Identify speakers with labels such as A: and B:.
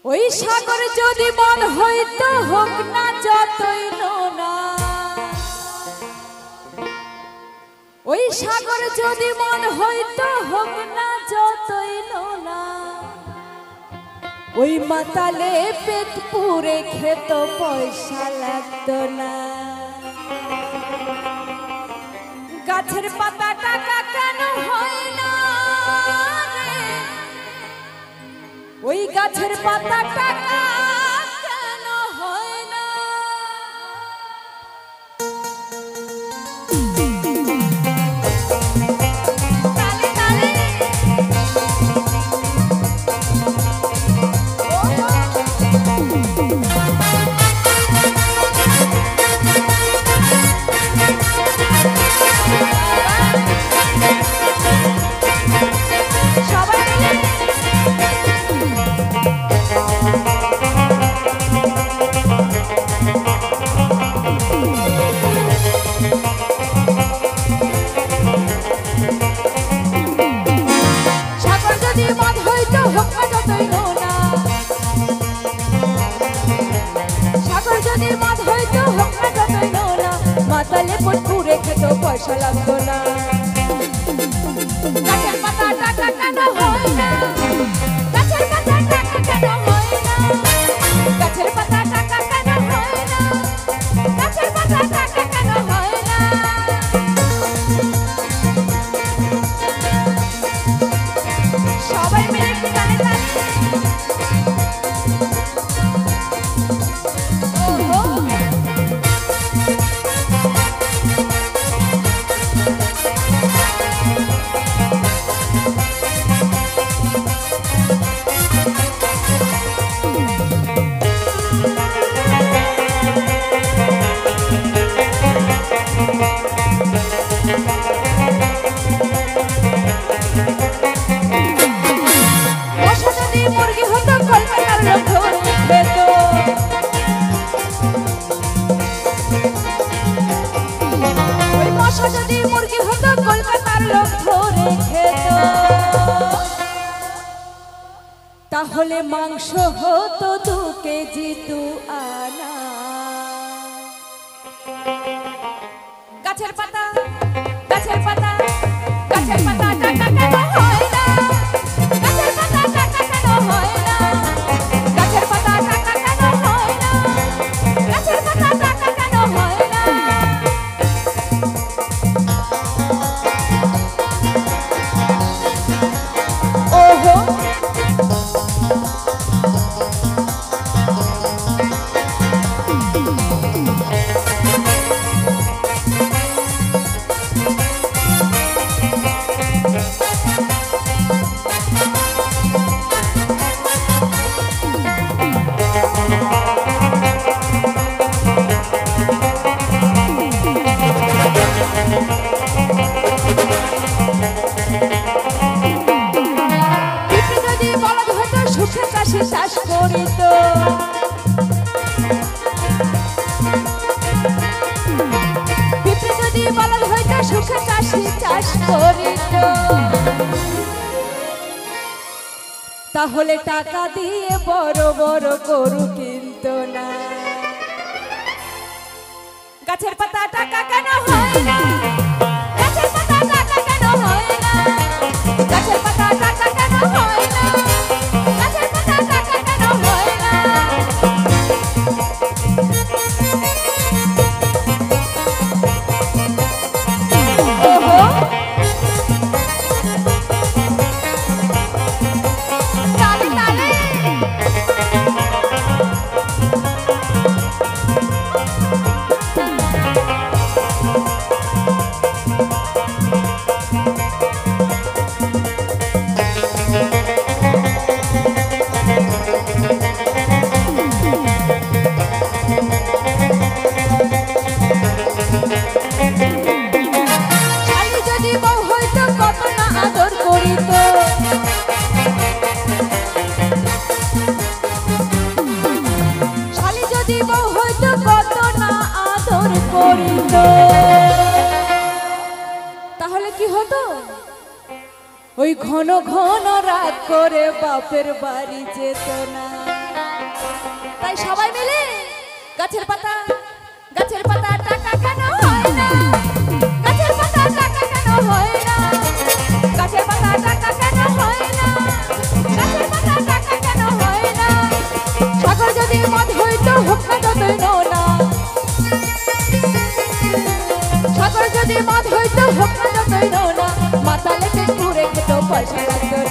A: ওই সাগর যদি মন হইতো হোক না যতই নোনা, ওই সাগর যদি মন হইতো হোক না যতই নোনা, ওই মাতালে পেট পুরে খেত পয়সা লাগতো না। গাছের পাতা টাকা কেন হয় না রে, ওই গাছের পাতা টাকা কেন হয় না। তালে তালে মাতালে পেট পুরে খেত পয়সা লাগতো না। গাছের পাতা টাকা কেন হয় না, গাছের পাতা টাকা কেন হয় না, গাছের পাতা টাকা কেন হয় না, গাছের পাতা টাকা কেন হয় না। সবাই মিলে একটু গানে গানে যদি মুরগি হতো কলকাতার লোক ধরে খেত, তাহলে মাংস হতো 2 কেজি 2 আনা। গাছের পাতা গাছের পাতা গাছের পাতা টাকা কেন হয় না, গাছের পাতা টাকা কেন হয় না, গাছের পাতা টাকা কেন হয় না, গাছের পাতা টাকা কেন হয় না। চাষ করিত, পিঁপড়ে যদি বলদ হইতো সুখে চাষি চাষ করিত, তাহলে টাকা দিয়ে বড় বড় গরু কিনত না। গাছের পাতা টাকা কেন হয় না, গাছের পাতা টাকা কেন হয় না, গাছের পাতা টাকা কেন হয় না, গাছের পাতা টাকা কেন হয় না। তালে তালে তাহলে কি হতো, ওই ঘন ঘন রাগ করে বাপের বাড়ি যেত না। তাই সবাই মিলে গাছের পাতা টাকা কেন হয় না, গাছের পাতা টাকা কেন হয় না, গাছের পাতা টাকা কেন হয় না, গাছের পাতা টাকা কেন হয় না। সাগর যদি মদ হইতো হোক না যতই নোনা, সাগর যদি মদ হইতো হোক না যতই নোনা, মাতালে পেট পুরে খেত পয়সা লাগতো